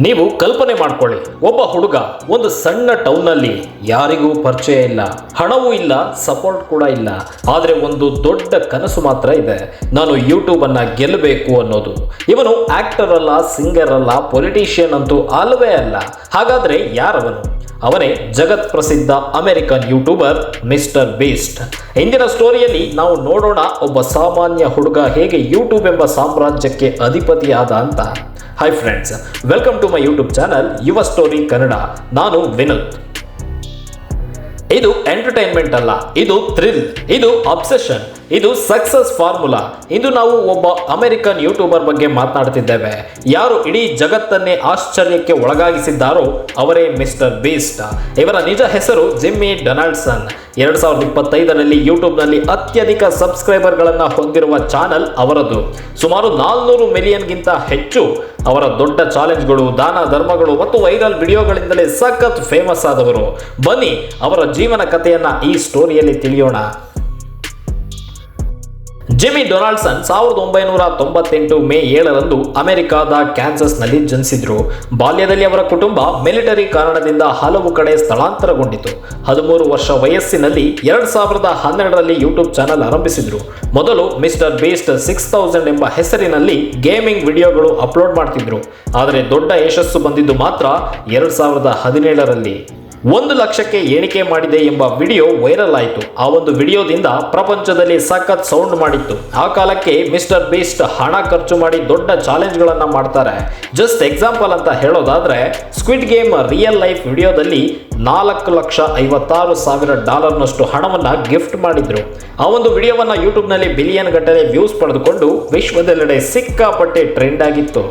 ನೀವು ಕಲ್ಪನೆ ಮಾಡ್ಕೊಳ್ಳಿ, ಒಬ್ಬ ಹುಡುಗ ಒಂದು ಸಣ್ಣ ಟೌನ್ನಲ್ಲಿ ಯಾರಿಗೂ ಪರಿಚಯ ಇಲ್ಲ, ಹಣವೂ ಇಲ್ಲ, ಸಪೋರ್ಟ್ ಕೂಡ ಇಲ್ಲ. ಆದರೆ ಒಂದು ದೊಡ್ಡ ಕನಸು ಮಾತ್ರ ಇದೆ, ನಾನು ಯೂಟ್ಯೂಬ್ ಅನ್ನ ಗೆಲ್ಲಬೇಕು ಅನ್ನೋದು. ಇವನು ಆಕ್ಟರ್ ಅಲ್ಲ, ಸಿಂಗರ್ ಅಲ್ಲ, ಪೊಲಿಟಿಷಿಯನ್ ಅಂತೂ ಅಲ್ಲವೇ ಅಲ್ಲ. ಹಾಗಾದ್ರೆ ಯಾರವನು? ಅವನೇ ಜಗತ್ ಪ್ರಸಿದ್ಧ ಅಮೆರಿಕನ್ ಯೂಟ್ಯೂಬರ್ ಮಿಸ್ಟರ್ ಬೀಸ್ಟ್. ಇಂದಿನ ಸ್ಟೋರಿಯಲ್ಲಿ ನಾವು ನೋಡೋಣ ಒಬ್ಬ ಸಾಮಾನ್ಯ ಹುಡುಗ ಹೇಗೆ ಯೂಟ್ಯೂಬ್ ಎಂಬ ಸಾಮ್ರಾಜ್ಯಕ್ಕೆ ಅಧಿಪತಿಯಾದ ಅಂತ. Hi friends, welcome to my YouTube channel Yuva story Kannada. ನಾನು ವಿನೋದ್. ಇದು ಎಂಟರ್ಟೈನ್ಮೆಂಟ್ ಅಲ್ಲ, ಇದು ಥ್ರಿಲ್, ಇದು ಅಬ್ಸೆಷನ್, ಇದು ಸಕ್ಸಸ್ ಫಾರ್ಮುಲಾ. ಇಂದು ನಾವು ಒಬ್ಬ ಅಮೆರಿಕನ್ ಯೂಟ್ಯೂಬರ್ ಬಗ್ಗೆ ಮಾತನಾಡ್ತಿದ್ದೇವೆ. ಯಾರು ಇಡೀ ಜಗತ್ತನ್ನೇ ಆಶ್ಚರ್ಯಕ್ಕೆ ಒಳಗಾಗಿಸಿದ್ದಾರೋ ಅವರೇ ಮಿಸ್ಟರ್ ಬೀಸ್ಟ್. ಇವರ ನಿಜ ಹೆಸರು ಜಿಮ್ಮಿ ಡೊನಾಲ್ಡ್ಸನ್. 2025ರಲ್ಲಿ ಯೂಟ್ಯೂಬ್ನಲ್ಲಿ ಅತ್ಯಧಿಕ ಸಬ್ಸ್ಕ್ರೈಬರ್ಗಳನ್ನು ಹೊಂದಿರುವ ಚಾನಲ್ ಅವರದು. ಸುಮಾರು 400 ಮಿಲಿಯನ್ಗಿಂತ ಹೆಚ್ಚು. ಅವರ ದೊಡ್ಡ ಚಾಲೆಂಜ್ಗಳು, ದಾನ ಧರ್ಮಗಳು ಮತ್ತು ವೈರಲ್ ವಿಡಿಯೋಗಳಿಂದಲೇ ಸಖತ್ ಫೇಮಸ್ ಆದವರು. ಬನ್ನಿ ಅವರ ಜೀವನ ಕಥೆಯನ್ನ ಈ ಸ್ಟೋರಿಯಲ್ಲಿ ತಿಳಿಯೋಣ. ಜಿಮ್ಮಿ ಡೊನಾಲ್ಡ್ಸನ್ 1998 ಮೇ 7ರಂದು ಅಮೆರಿಕಾದ ಕ್ಯಾನ್ಸಸ್ನಲ್ಲಿ ಜನಿಸಿದ್ರು. ಬಾಲ್ಯದಲ್ಲಿ ಅವರ ಕುಟುಂಬ ಮಿಲಿಟರಿ ಕಾರಣದಿಂದ ಹಲವು ಕಡೆ ಸ್ಥಳಾಂತರಗೊಂಡಿತು. 13 ವರ್ಷ ವಯಸ್ಸಿನಲ್ಲಿ 2012ರಲ್ಲಿ ಯೂಟ್ಯೂಬ್ ಚಾನಲ್ ಆರಂಭಿಸಿದ್ರು. ಮೊದಲು ಮಿಸ್ಟರ್ ಬೀಸ್ಟ್ 6000 ಎಂಬ ಹೆಸರಿನಲ್ಲಿ ಗೇಮಿಂಗ್ ವಿಡಿಯೋಗಳು ಅಪ್ಲೋಡ್ ಮಾಡ್ತಿದ್ರು. ಆದರೆ ದೊಡ್ಡ ಯಶಸ್ಸು ಬಂದಿದ್ದು ಮಾತ್ರ 2017ರಲ್ಲಿ. 1 ಲಕ್ಷಕ್ಕೆ ಎಣಿಕೆ ಮಾಡಿದೆ ಎಂಬ ವಿಡಿಯೋ ವೈರಲ್ ಆಯಿತು. ಆ ಒಂದು ವಿಡಿಯೋದಿಂದ ಪ್ರಪಂಚದಲ್ಲಿ ಸಖತ್ ಸೌಂಡ್ ಮಾಡಿತ್ತು. ಆ ಕಾಲಕ್ಕೆ ಮಿಸ್ಟರ್ ಬೀಸ್ಟ್ ಹಣ ಖರ್ಚು ಮಾಡಿ ದೊಡ್ಡ ಚಾಲೆಂಜ್ಗಳನ್ನು ಮಾಡ್ತಾರೆ. ಜಸ್ಟ್ ಎಕ್ಸಾಂಪಲ್ ಅಂತ ಹೇಳೋದಾದ್ರೆ, ಸ್ಕ್ವಿಡ್ ಗೇಮ್ ರಿಯಲ್ ಲೈಫ್ ವಿಡಿಯೋದಲ್ಲಿ $4,56,000 ಹಣವನ್ನ ಗಿಫ್ಟ್ ಮಾಡಿದ್ರು. ಆ ಒಂದು ವಿಡಿಯೋವನ್ನ ಯೂಟ್ಯೂಬ್ನಲ್ಲಿ ಬಿಲಿಯನ್ ಗಟ್ಟಲೆ ವ್ಯೂಸ್ ಪಡೆದುಕೊಂಡು ವಿಶ್ವದೆಲ್ಲೆಡೆ ಸಿಕ್ಕಾಪಟ್ಟೆ ಟ್ರೆಂಡ್ ಆಗಿತ್ತು.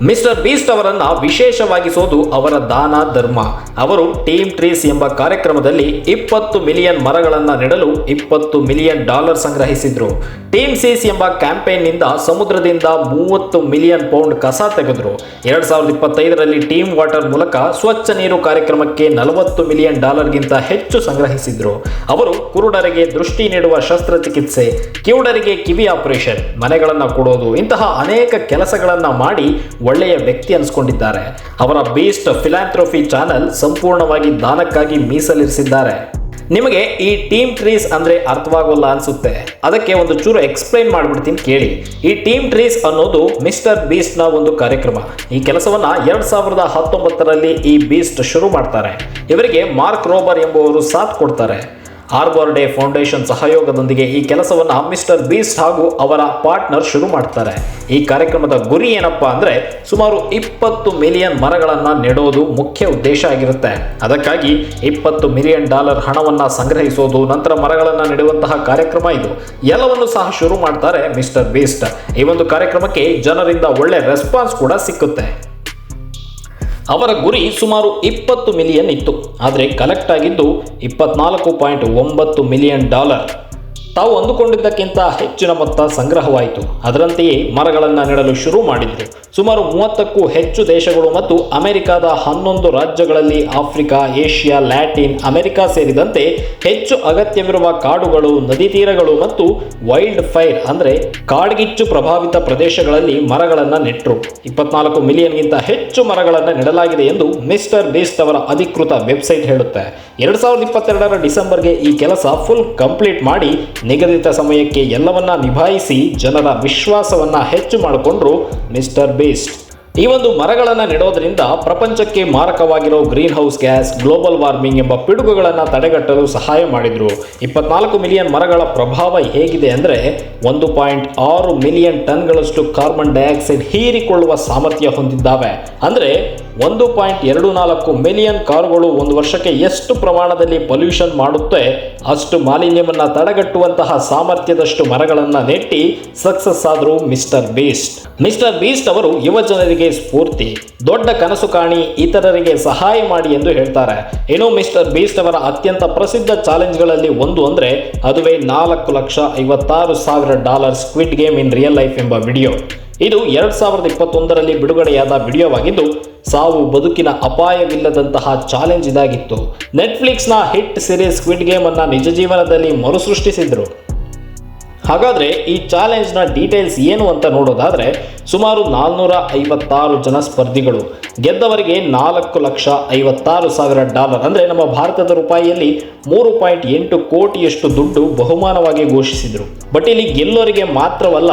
ಮಿಸ್ಟರ್ ಬೀಸ್ಟ್ ಅವರನ್ನ ವಿಶೇಷವಾಗಿಸೋದು ಅವರ ದಾನ ಧರ್ಮ. ಅವರು ಟೀಮ್ ಟ್ರೀಸ್ ಎಂಬ ಕಾರ್ಯಕ್ರಮದಲ್ಲಿ 20 ಮಿಲಿಯನ್ ಮರಗಳನ್ನ ನೆಡಲು $20 ಮಿಲಿಯನ್ ಸಂಗ್ರಹಿಸಿದ್ರು. ಟೀಮ್ ಸೀಸ್ ಎಂಬ ಕ್ಯಾಂಪೇನ್ ನಿಂದ ಸಮುದ್ರದಿಂದ 30 ಮಿಲಿಯನ್ ಪೌಂಡ್ ಕಸ ತೆಗೆದ್ರು. 2025ರಲ್ಲಿ ಟೀಮ್ ವಾಟರ್ ಮೂಲಕ ಸ್ವಚ್ಛ ನೀರು ಕಾರ್ಯಕ್ರಮಕ್ಕೆ $40 ಮಿಲಿಯನ್ ಗಿಂತ ಹೆಚ್ಚು ಸಂಗ್ರಹಿಸಿದ್ರು. ಅವರು ಕುರುಡರಿಗೆ ದೃಷ್ಟಿ ನೀಡುವ ಶಸ್ತ್ರಚಿಕಿತ್ಸೆ, ಕಿವುಡರಿಗೆ ಕಿವಿ ಆಪರೇಷನ್, ಮನೆಗಳನ್ನ ಕೊಡೋದು, ಇಂತಹ ಅನೇಕ ಕೆಲಸಗಳನ್ನ ಮಾಡಿ ಒಳ್ಳೆಯ ವ್ಯಕ್ತಿ ಅನ್ಸ್ಕೊಂಡಿದ್ದಾರೆ. ಅವರ ಬೀಸ್ಟ್ ಫಿಲಾಂಥ್ರಫಿ ಚಾನಲ್ ಸಂಪೂರ್ಣವಾಗಿ ದಾನಕ್ಕಾಗಿ ಮೀಸಲಿರಿಸಿದ್ದಾರೆ. ನಿಮಗೆ ಈ ಟೀಮ್ ಟ್ರೀಸ್ ಅಂದ್ರೆ ಅರ್ಥವಾಗೋಲ್ಲ ಅನ್ಸುತ್ತೆ. ಅದಕ್ಕೆ ಒಂದು ಚೂರು ಎಕ್ಸ್ಪ್ಲೈನ್ ಮಾಡ್ಬಿಡ್ತೀನಿ ಕೇಳಿ. ಈ ಟೀಮ್ ಟ್ರೀಸ್ ಅನ್ನೋದು ಮಿಸ್ಟರ್ ಬೀಸ್ಟ್ ನ ಒಂದು ಕಾರ್ಯಕ್ರಮ. ಈ ಕೆಲಸವನ್ನ 2019ರಲ್ಲಿ ಈ ಬೀಸ್ಟ್ ಶುರು ಮಾಡ್ತಾರೆ. ಇವರಿಗೆ ಮಾರ್ಕ್ ರೋಬರ್ ಎಂಬುವರು ಸಾಥ್ ಕೊಡ್ತಾರೆ. ಆರ್ಬರ್ ಡೇ ಫೌಂಡೇಶನ್ ಸಹಯೋಗದೊಂದಿಗೆ ಈ ಕೆಲಸವನ್ನ ಮಿಸ್ಟರ್ ಬೀಸ್ಟ್ ಹಾಗೂ ಅವರ ಪಾರ್ಟ್ನರ್ ಶುರು ಮಾಡ್ತಾರೆ. ಈ ಕಾರ್ಯಕ್ರಮದ ಗುರಿ ಏನಪ್ಪಾ ಅಂದ್ರೆ, ಸುಮಾರು $20 ಮಿಲಿಯನ್ ಮರಗಳನ್ನ ನೆಡೋದು ಮುಖ್ಯ ಉದ್ದೇಶ ಆಗಿರುತ್ತೆ. ಅದಕ್ಕಾಗಿ $20 ಮಿಲಿಯನ್ ಹಣವನ್ನ ಸಂಗ್ರಹಿಸೋದು, ನಂತರ ಮರಗಳನ್ನ ನೆಡುವಂತಹ ಕಾರ್ಯಕ್ರಮ ಇದು. ಎಲ್ಲವನ್ನು ಸಹ ಶುರು ಮಾಡ್ತಾರೆ ಮಿಸ್ಟರ್ ಬೀಸ್ಟ್. ಈ ಒಂದು ಕಾರ್ಯಕ್ರಮಕ್ಕೆ ಜನರಿಂದ ಒಳ್ಳೆ ರೆಸ್ಪಾನ್ಸ್ ಕೂಡ ಸಿಕ್ಕುತ್ತೆ. ಅವರ ಗುರಿ ಸುಮಾರು $20 ಮಿಲಿಯನ್ ಇತ್ತು, ಆದರೆ ಕಲೆಕ್ಟ್ ಆಗಿದ್ದು $24.9 ಮಿಲಿಯನ್. ತಾವು ಅಂದುಕೊಂಡಿದ್ದಕ್ಕಿಂತ ಹೆಚ್ಚಿನ ಮೊತ್ತ ಸಂಗ್ರಹವಾಯಿತು. ಅದರಂತೆಯೇ ಮರಗಳನ್ನು ನೆಡಲು ಶುರು ಮಾಡಿದರು. ಸುಮಾರು 30ಕ್ಕೂ ಹೆಚ್ಚು ದೇಶಗಳು ಮತ್ತು ಅಮೆರಿಕದ 11 ರಾಜ್ಯಗಳಲ್ಲಿ, ಆಫ್ರಿಕಾ, ಏಷ್ಯಾ, ಲ್ಯಾಟಿನ್ ಅಮೆರಿಕಾ ಸೇರಿದಂತೆ ಹೆಚ್ಚು ಅಗತ್ಯವಿರುವ ಕಾಡುಗಳು, ನದಿ ತೀರಗಳು ಮತ್ತು ವೈಲ್ಡ್ ಫೈರ್ ಅಂದ್ರೆ ಕಾಡ್ಗಿಚ್ಚು ಪ್ರಭಾವಿತ ಪ್ರದೇಶಗಳಲ್ಲಿ ಮರಗಳನ್ನು ನೆಟ್ಟರು. 24 ಮಿಲಿಯನ್ಗಿಂತ ಹೆಚ್ಚು ಮರಗಳನ್ನು ನೆಡಲಾಗಿದೆ ಎಂದು ಮಿಸ್ಟರ್ ಬೀಸ್ಟ್ ಅವರ ಅಧಿಕೃತ ವೆಬ್ಸೈಟ್ ಹೇಳುತ್ತೆ. 2022ರ ಡಿಸೆಂಬರ್ಗೆ ಈ ಕೆಲಸ ಫುಲ್ ಕಂಪ್ಲೀಟ್ ಮಾಡಿ ನಿಗದಿತ ಸಮಯಕ್ಕೆ ಎಲ್ಲವನ್ನ ನಿಭಾಯಿಸಿ ಜನರ ವಿಶ್ವಾಸವನ್ನ ಹೆಚ್ಚು ಮಾಡಿಕೊಂಡ್ರು ಮಿಸ್ಟರ್ ಬೀಸ್ಟ್. ಈ ಒಂದು ಮರಗಳನ್ನು ನೆಡೋದ್ರಿಂದ ಪ್ರಪಂಚಕ್ಕೆ ಮಾರಕವಾಗಿರೋ greenhouse gas, global warming ಎಂಬ ಪಿಡುಗುಗಳನ್ನು ತಡೆಗಟ್ಟಲು ಸಹಾಯ ಮಾಡಿದ್ರು. 24 ಮಿಲಿಯನ್ ಮರಗಳ ಪ್ರಭಾವ ಹೇಗಿದೆ ಅಂದರೆ, 1.6 ಮಿಲಿಯನ್ ಟನ್ಗಳಷ್ಟು ಕಾರ್ಬನ್ ಡೈಆಕ್ಸೈಡ್ ಹೀರಿಕೊಳ್ಳುವ ಸಾಮರ್ಥ್ಯ ಹೊಂದಿದ್ದಾವೆ. ಅಂದರೆ 1.24 ಮಿಲಿಯನ್ ಕಾರುಗಳು ಒಂದು ವರ್ಷಕ್ಕೆ ಎಷ್ಟು ಪ್ರಮಾಣದಲ್ಲಿ ಪೊಲ್ಯೂಷನ್ ಮಾಡುತ್ತೆ ಅಷ್ಟು ಮಾಲಿನ್ಯವನ್ನು ತಡೆಗಟ್ಟುವಂತಹ ಸಾಮರ್ಥ್ಯದಷ್ಟು ಮರಗಳನ್ನು ನೆಟ್ಟಿ ಸಕ್ಸಸ್ ಆದರು ಮಿಸ್ಟರ್ ಬೀಸ್ಟ್. ಮಿಸ್ಟರ್ ಬೀಸ್ಟ್ ಅವರು ಯುವ ಜನರಿಗೆ ಸ್ಫೂರ್ತಿ. ದೊಡ್ಡ ಕನಸು ಕಾಣಿ, ಇತರರಿಗೆ ಸಹಾಯ ಮಾಡಿ ಎಂದು ಹೇಳ್ತಾರೆ. ಇನ್ನು ಮಿಸ್ಟರ್ ಬೀಸ್ಟ್ ಅವರ ಅತ್ಯಂತ ಪ್ರಸಿದ್ಧ ಚಾಲೆಂಜ್ಗಳಲ್ಲಿ ಒಂದು ಅಂದ್ರೆ ಅದುವೇ $4,56,000 squid game in real life ಎಂಬ ವಿಡಿಯೋ. ಇದು 2021ರಲ್ಲಿ ಬಿಡುಗಡೆಯಾದ ವಿಡಿಯೋವಾಗಿದ್ದು, ಸಾವು ಬದುಕಿನ ಅಪಾಯವಿಲ್ಲದಂತಹ ಚಾಲೆಂಜ್ ಇದಾಗಿತ್ತು. ನೆಟ್ಫ್ಲಿಕ್ಸ್ನ ಹಿಟ್ ಸಿರೀಸ್ ಸ್ಕ್ವಿಡ್ ಗೇಮ್ ಅನ್ನ ನಿಜ ಜೀವನದಲ್ಲಿ ಮರುಸೃಷ್ಟಿಸಿದ್ರು. ಹಾಗಾದರೆ ಈ ಚಾಲೆಂಜ್ನ ಡೀಟೇಲ್ಸ್ ಏನು ಅಂತ ನೋಡೋದಾದರೆ ಸುಮಾರು 456 ಜನ ಸ್ಪರ್ಧಿಗಳು, ಗೆದ್ದವರಿಗೆ $4,56,000 ಅಂದರೆ ನಮ್ಮ ಭಾರತದ ರೂಪಾಯಿಯಲ್ಲಿ 3.8 ಕೋಟಿಯಷ್ಟು ದುಡ್ಡು ಬಹುಮಾನವಾಗಿ ಘೋಷಿಸಿದರು. ಬಟ್ ಇಲ್ಲಿ ಗೆಲ್ಲೋರಿಗೆ ಮಾತ್ರವಲ್ಲ,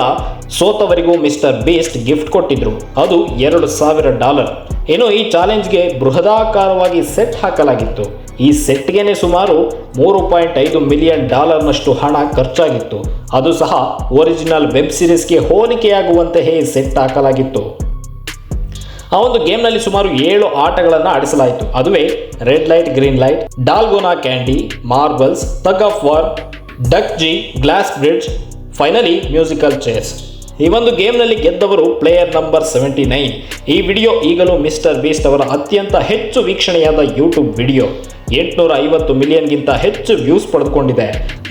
ಸೋತವರಿಗೂ ಮಿಸ್ಟರ್ ಬೀಸ್ಟ್ ಗಿಫ್ಟ್ ಕೊಟ್ಟಿದ್ರು, ಅದು $2,000. ಇನ್ನು ಈ ಚಾಲೆಂಜ್ಗೆ ಬೃಹದಾಕಾರವಾಗಿ ಸೆಟ್ ಹಾಕಲಾಗಿತ್ತು. ಈ ಸೆಟ್ಗೆ ಸುಮಾರು $3.5 ಮಿಲಿಯನ್ ಹಣ ಖರ್ಚಾಗಿತ್ತು. ಅದು ಸಹ ಒರಿಜಿನಲ್ ವೆಬ್ ಸಿರೀಸ್ಗೆ ಹೋಲಿಕೆಯಾಗುವಂತೆಯೇ ಸೆಟ್ ಹಾಕಲಾಗಿತ್ತು. ಆ ಒಂದು ಗೇಮ್ನಲ್ಲಿ ಸುಮಾರು 7 ಆಟಗಳನ್ನು ಆಡಿಸಲಾಯಿತು. ಅದುವೇ red light, green light, dalgona candy, marbles, tug of war, ddakji, glass bridge, finally musical ಚೇಸ್. ಈ ಒಂದು ಗೇಮ್ನಲ್ಲಿ ಗೆದ್ದವರು ಪ್ಲೇಯರ್ ನಂಬರ್ 79. ಈ ವಿಡಿಯೋ ಈಗಲೂ ಮಿಸ್ಟರ್ ಬೀಸ್ಟ್ ಅವರ ಅತ್ಯಂತ ಹೆಚ್ಚು ವೀಕ್ಷಣೆಯಾದ ಯೂಟ್ಯೂಬ್ ವಿಡಿಯೋ. 850 ಮಿಲಿಯನ್ಗಿಂತ ಹೆಚ್ಚು ವ್ಯೂಸ್ ಪಡೆದುಕೊಂಡಿದೆ.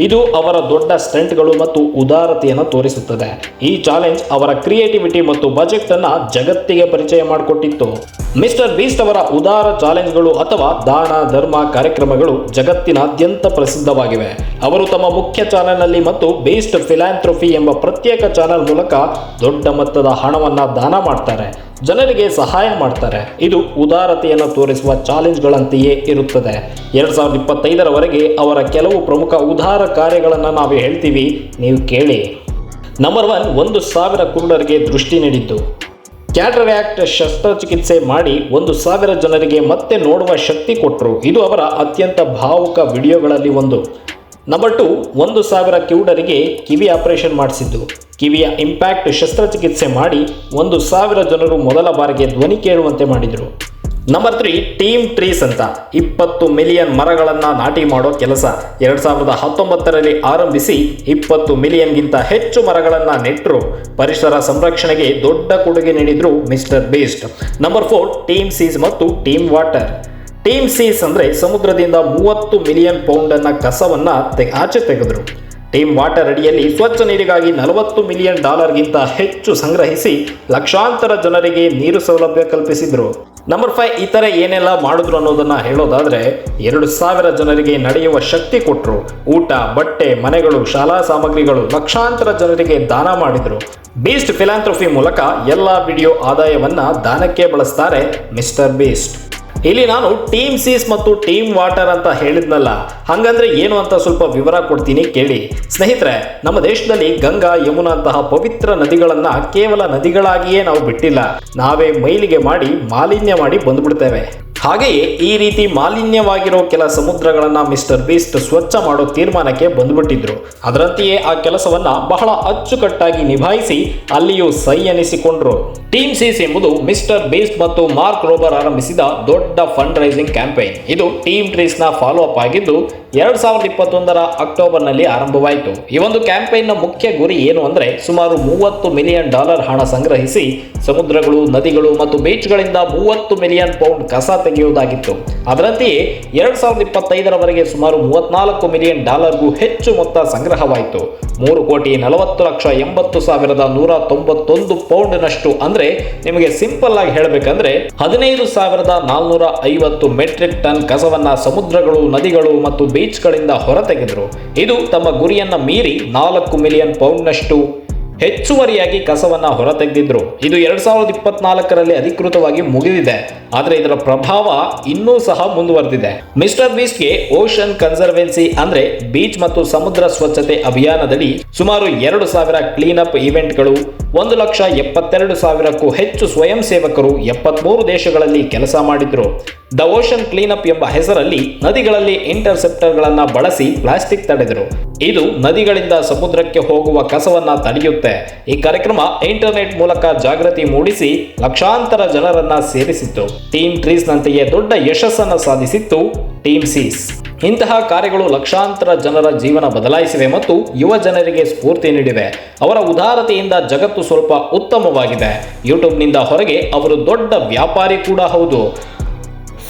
ಇದು ಅವರ ದೊಡ್ಡ ಸ್ಟಂಟ್ಗಳು ಮತ್ತು ಉದಾರತೆಯನ್ನು ತೋರಿಸುತ್ತದೆ. ಈ ಚಾಲೆಂಜ್ ಅವರ ಕ್ರಿಯೇಟಿವಿಟಿ ಮತ್ತು ಬಜೆಟ್ ಅನ್ನು ಜಗತ್ತಿಗೆ ಪರಿಚಯ ಮಾಡಿಕೊಟ್ಟಿತ್ತು. ಮಿಸ್ಟರ್ ಬೀಸ್ಟ್ ಅವರ ಉದಾರ ಚಾಲೆಂಜ್ಗಳು ಅಥವಾ ದಾನ ಧರ್ಮ ಕಾರ್ಯಕ್ರಮಗಳು ಜಗತ್ತಿನಾದ್ಯಂತ ಪ್ರಸಿದ್ಧವಾಗಿವೆ. ಅವರು ತಮ್ಮ ಮುಖ್ಯ ಚಾನೆಲ್ನಲ್ಲಿ ಮತ್ತು ಬೀಸ್ಟ್ ಫಿಲಾಂಥ್ರಫಿ ಎಂಬ ಪ್ರತ್ಯೇಕ ಚಾನೆಲ್ ಮೂಲಕ ದೊಡ್ಡ ಮೊತ್ತದ ಹಣವನ್ನು ದಾನ ಮಾಡ್ತಾರೆ, ಜನರಿಗೆ ಸಹಾಯ ಮಾಡ್ತಾರೆ. ಇದು ಉದಾರತೆಯನ್ನು ತೋರಿಸುವ ಚಾಲೆಂಜ್ಗಳಂತೆಯೇ ಇರುತ್ತದೆ. 2025ರವರೆಗೆ ಅವರ ಕೆಲವು ಪ್ರಮುಖ ಉದಾರ ಕಾರ್ಯಗಳನ್ನು ನಾವು ಹೇಳ್ತೀವಿ, ನೀವು ಕೇಳಿ. ನಂಬರ್ 1, 1,000 ಕುರುಡರಿಗೆ ದೃಷ್ಟಿ ನೀಡಿದ್ದು. ಕ್ಯಾಟರಾಕ್ಟ್ ಶಸ್ತ್ರಚಿಕಿತ್ಸೆ ಮಾಡಿ 1,000 ಜನರಿಗೆ ಮತ್ತೆ ನೋಡುವ ಶಕ್ತಿ ಕೊಟ್ಟರು. ಇದು ಅವರ ಅತ್ಯಂತ ಭಾವುಕ ವಿಡಿಯೋಗಳಲ್ಲಿ ಒಂದು. ನಂಬರ್ 2, 1,000 ಕಿವುಡರಿಗೆ ಕಿವಿ ಆಪರೇಷನ್ ಮಾಡಿಸಿದ್ದು. ಕಿವಿಯ ಇಂಪ್ಯಾಕ್ಟ್ ಶಸ್ತ್ರಚಿಕಿತ್ಸೆ ಮಾಡಿ 1,000 ಜನರು ಮೊದಲ ಬಾರಿಗೆ ಧ್ವನಿ ಕೇಳುವಂತೆ ಮಾಡಿದರು. ನಂಬರ್ 3, ಟೀಮ್ ಟ್ರೀಸ್ ಅಂತ 20 ಮಿಲಿಯನ್ ಮರಗಳನ್ನು ನಾಟಿ ಮಾಡೋ ಕೆಲಸ 2019ರಲ್ಲಿ ಆರಂಭಿಸಿ 20 ಮಿಲಿಯನ್ಗಿಂತ ಹೆಚ್ಚು ಮರಗಳನ್ನು ನೆಟ್ಟರು. ಪರಿಸರ ಸಂರಕ್ಷಣೆಗೆ ದೊಡ್ಡ ಕೊಡುಗೆ ನೀಡಿದ್ರು Mister Beast. Number 4, Team Seas ಮತ್ತು ಟೀಮ್ ವಾಟರ್. ಟೀಮ್ ಸೀಸ್ ಅಂದರೆ ಸಮುದ್ರದಿಂದ 30 ಮಿಲಿಯನ್ ಪೌಂಡನ್ನು ಕಸವನ್ನು ಆಚೆ ತೆಗೆದರು. ಟೀಮ್ ವಾಟರ್ ಅಡಿಯಲ್ಲಿ ಸ್ವಚ್ಛ ನೀರಿಗಾಗಿ $40 ಮಿಲಿಯನ್ ಹೆಚ್ಚು ಸಂಗ್ರಹಿಸಿ ಲಕ್ಷಾಂತರ ಜನರಿಗೆ ನೀರು ಸೌಲಭ್ಯ ಕಲ್ಪಿಸಿದರು. ನಂಬರ್ 5, ಈ ಥರ ಏನೆಲ್ಲ ಮಾಡಿದ್ರು ಅನ್ನೋದನ್ನು ಹೇಳೋದಾದರೆ 2,000 ಜನರಿಗೆ ನಡೆಯುವ ಶಕ್ತಿ ಕೊಟ್ಟರು. ಊಟ, ಬಟ್ಟೆ, ಮನೆಗಳು, ಶಾಲಾ ಸಾಮಗ್ರಿಗಳು ಲಕ್ಷಾಂತರ ಜನರಿಗೆ ದಾನ ಮಾಡಿದರು. ಬೀಸ್ಟ್ ಫಿಲಾಂಥ್ರಫಿ ಮೂಲಕ ಎಲ್ಲ ವಿಡಿಯೋ ಆದಾಯವನ್ನು ದಾನಕ್ಕೆ ಬಳಸ್ತಾರೆ ಮಿಸ್ಟರ್ ಬೀಸ್ಟ್. ಇಲ್ಲಿ ನಾನು ಟೀಮ್ ಸೀಸ್ ಮತ್ತು ಟೀಮ್ ವಾಟರ್ ಅಂತ ಹೇಳಿದ್ನಲ್ಲ, ಹಾಗಂದ್ರೆ ಏನು ಅಂತ ಸ್ವಲ್ಪ ವಿವರ ಕೊಡ್ತೀನಿ ಕೇಳಿ. ಸ್ನೇಹಿತರೆ, ನಮ್ಮ ದೇಶದಲ್ಲಿ ಗಂಗಾ, ಯಮುನಾ ಅಂತಹ ಪವಿತ್ರ ನದಿಗಳನ್ನು ಕೇವಲ ನದಿಗಳಾಗಿಯೇ ನಾವು ಬಿಟ್ಟಿಲ್ಲ, ನಾವೇ ಮೈಲಿಗೆ ಮಾಡಿ ಮಾಲಿನ್ಯ ಮಾಡಿ ಬಂದ್ಬಿಡ್ತೇವೆ. ಹಾಗೆಯೇ ಈ ರೀತಿ ಮಾಲಿನ್ಯವಾಗಿರೋ ಕೆಲ ಸಮುದ್ರಗಳನ್ನು ಮಿಸ್ಟರ್ ಬೀಸ್ಟ್ ಸ್ವಚ್ಛ ಮಾಡೋ ತೀರ್ಮಾನಕ್ಕೆ ಬಂದ್ಬಿಟ್ಟಿದ್ರು. ಅದರಂತೆಯೇ ಆ ಕೆಲಸವನ್ನ ಬಹಳ ಅಚ್ಚುಕಟ್ಟಾಗಿ ನಿಭಾಯಿಸಿ ಅಲ್ಲಿಯೂ ಸೈ ಎನಿಸಿಕೊಂಡ್ರು. ಟೀಮ್ ಸೀಸ್ ಎಂಬುದು ಮಿಸ್ಟರ್ ಬೀಸ್ಟ್ ಮತ್ತು ಮಾರ್ಕ್ ರೋಬರ್ ಆರಂಭಿಸಿದ ದೊಡ್ಡ ಫಂಡ್ ರೈಸಿಂಗ್ ಕ್ಯಾಂಪೇನ್. ಇದು ಟೀಮ್ ಟ್ರೀಸ್ನ ಫಾಲೋ ಅಪ್ ಆಗಿದ್ದು 2021ರ ಅಕ್ಟೋಬರ್ನಲ್ಲಿ ಆರಂಭವಾಯಿತು. ಈ ಒಂದು ಕ್ಯಾಂಪೇನ್ನ ಮುಖ್ಯ ಗುರಿ ಏನು ಅಂದರೆ ಸುಮಾರು $30 ಮಿಲಿಯನ್ ಹಣ ಸಂಗ್ರಹಿಸಿ ಸಮುದ್ರಗಳು, ನದಿಗಳು ಮತ್ತು ಬೀಚ್ಗಳಿಂದ 30 ಮಿಲಿಯನ್ ಪೌಂಡ್ ಕಸ ತೆಗೆಯುವುದಾಗಿತ್ತು. ಅದರಂತೆಯೇ 2025ರವರೆಗೆ ಸುಮಾರು $34 ಮಿಲಿಯನ್ ಹೆಚ್ಚು ಮೊತ್ತ ಸಂಗ್ರಹವಾಯಿತು. 3,40,80,191 ಪೌಂಡ್ನಷ್ಟು ಅಂದರೆ ನಿಮಗೆ ಸಿಂಪಲ್ ಆಗಿ ಹೇಳಬೇಕಂದ್ರೆ 15,450 ಮೆಟ್ರಿಕ್ ಟನ್ ಕಸವನ್ನ ಸಮುದ್ರಗಳು, ನದಿಗಳು ಮತ್ತು ಬೀಚ್ಗಳಿಂದ ಹೊರತೆಗೆದರು. ಇದು ತಮ್ಮ ಗುರಿಯನ್ನ ಮೀರಿ 4 ಮಿಲಿಯನ್ ಪೌಂಡ್ನಷ್ಟು ಹೆಚ್ಚುವರಿಯಾಗಿ ಕಸವನ್ನ ಹೊರತೆಗೆದಿದ್ರು. ಇದು 2024ರಲ್ಲಿ ಅಧಿಕೃತವಾಗಿ ಮುಗಿದಿದೆ, ಆದರೆ ಇದರ ಪ್ರಭಾವ ಇನ್ನೂ ಸಹ ಮುಂದುವರೆದಿದೆ. ಮಿಸ್ಟರ್ ಬೀಸ್ಟ್ಗೆ ಓಷನ್ ಕನ್ಸರ್ವೆನ್ಸಿ ಅಂದ್ರೆ ಬೀಚ್ ಮತ್ತು ಸಮುದ್ರ ಸ್ವಚ್ಛತೆ ಅಭಿಯಾನದಲ್ಲಿ ಸುಮಾರು 2,000 ಕ್ಲೀನ್ ಅಪ್ ಇವೆಂಟ್ಗಳು, 1,72,000ಕ್ಕೂ ಹೆಚ್ಚು ಸ್ವಯಂ ಸೇವಕರು 73 ದೇಶಗಳಲ್ಲಿ ಕೆಲಸ ಮಾಡಿದ್ರು. ದ ಓಷನ್ ಕ್ಲೀನ್ ಅಪ್ ಎಂಬ ಹೆಸರಲ್ಲಿ ನದಿಗಳಲ್ಲಿ ಇಂಟರ್ಸೆಪ್ಟರ್ಗಳನ್ನು ಬಳಸಿ ಪ್ಲಾಸ್ಟಿಕ್ ತಡೆದರು. ಇದು ನದಿಗಳಿಂದ ಸಮುದ್ರಕ್ಕೆ ಹೋಗುವ ಕಸವನ್ನ ತಡೆಯುತ್ತೆ. ಈ ಕಾರ್ಯಕ್ರಮ ಇಂಟರ್ನೆಟ್ ಮೂಲಕ ಜಾಗೃತಿ ಮೂಡಿಸಿ ಲಕ್ಷಾಂತರ ಜನರನ್ನ ಸೇರಿಸಿತ್ತು. ಟೀಮ್ ಟ್ರೀಸ್ ನಂತೆಯೇ ದೊಡ್ಡ ಯಶಸ್ಸನ್ನು ಸಾಧಿಸಿತ್ತು ಟೀಮ್ ಸೀಸ್. ಇಂತಹ ಕಾರ್ಯಗಳು ಲಕ್ಷಾಂತರ ಜನರ ಜೀವನ ಬದಲಾಯಿಸಿವೆ ಮತ್ತು ಯುವ ಜನರಿಗೆ ಸ್ಫೂರ್ತಿ ನೀಡಿವೆ. ಅವರ ಉದಾರತೆಯಿಂದ ಜಗತ್ತು ಸ್ವಲ್ಪ ಉತ್ತಮವಾಗಿದೆ. ಯೂಟ್ಯೂಬ್ನಿಂದ ಹೊರಗೆ ಅವರು ದೊಡ್ಡ ವ್ಯಾಪಾರಿ ಕೂಡ ಹೌದು.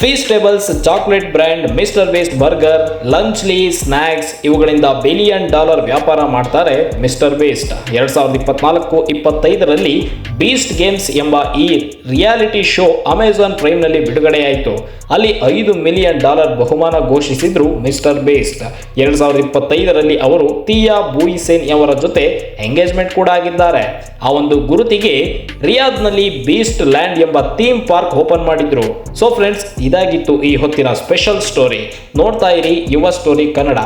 Feastables chocolate brand, Mister Beast burger, Lunchly snacks ಇವುಗಳಿಂದ $1 ಬಿಲಿಯನ್ ವ್ಯಾಪಾರ ಮಾಡ್ತಾರೆ ಮಿಸ್ಟರ್ ಬೀಸ್ಟ್. 2024-25ರಲ್ಲಿ ಬೀಸ್ಟ್ ಗೇಮ್ಸ್ ಎಂಬ ಈ ರಿಯಾಲಿಟಿ ಶೋ ಅಮೆಜಾನ್ ಪ್ರೈಮ್ನಲ್ಲಿ ಬಿಡುಗಡೆಯಾಯಿತು. ಅಲ್ಲಿ $5 ಮಿಲಿಯನ್ ಬಹುಮಾನ ಘೋಷಿಸಿದ್ರು ಮಿಸ್ಟರ್ ಬೀಸ್ಟ್. 2025ರಲ್ಲಿ ಅವರು ತಿಯಾ ಬೂಯಿಸೆನ್ ಅವರ ಜೊತೆ ಎಂಗೇಜ್ಮೆಂಟ್ ಕೂಡ ಆಗಿದ್ದಾರೆ. ಆ ಒಂದು ಗುರುತಿಗೆ ರಿಯಾದ್ನಲ್ಲಿ ಬೀಸ್ಟ್ ಲ್ಯಾಂಡ್ ಎಂಬ ಥೀಮ್ ಪಾರ್ಕ್ ಓಪನ್ ಮಾಡಿದ್ರು. ಸೊ ಫ್ರೆಂಡ್ಸ್, ಇದಾಗಿತ್ತು ಈ ಹೊತ್ತಿನ ಸ್ಪೆಷಲ್ ಸ್ಟೋರಿ. ನೋಡ್ತಾ ಇರಿ ಯುವ ಸ್ಟೋರಿ ಕನ್ನಡ.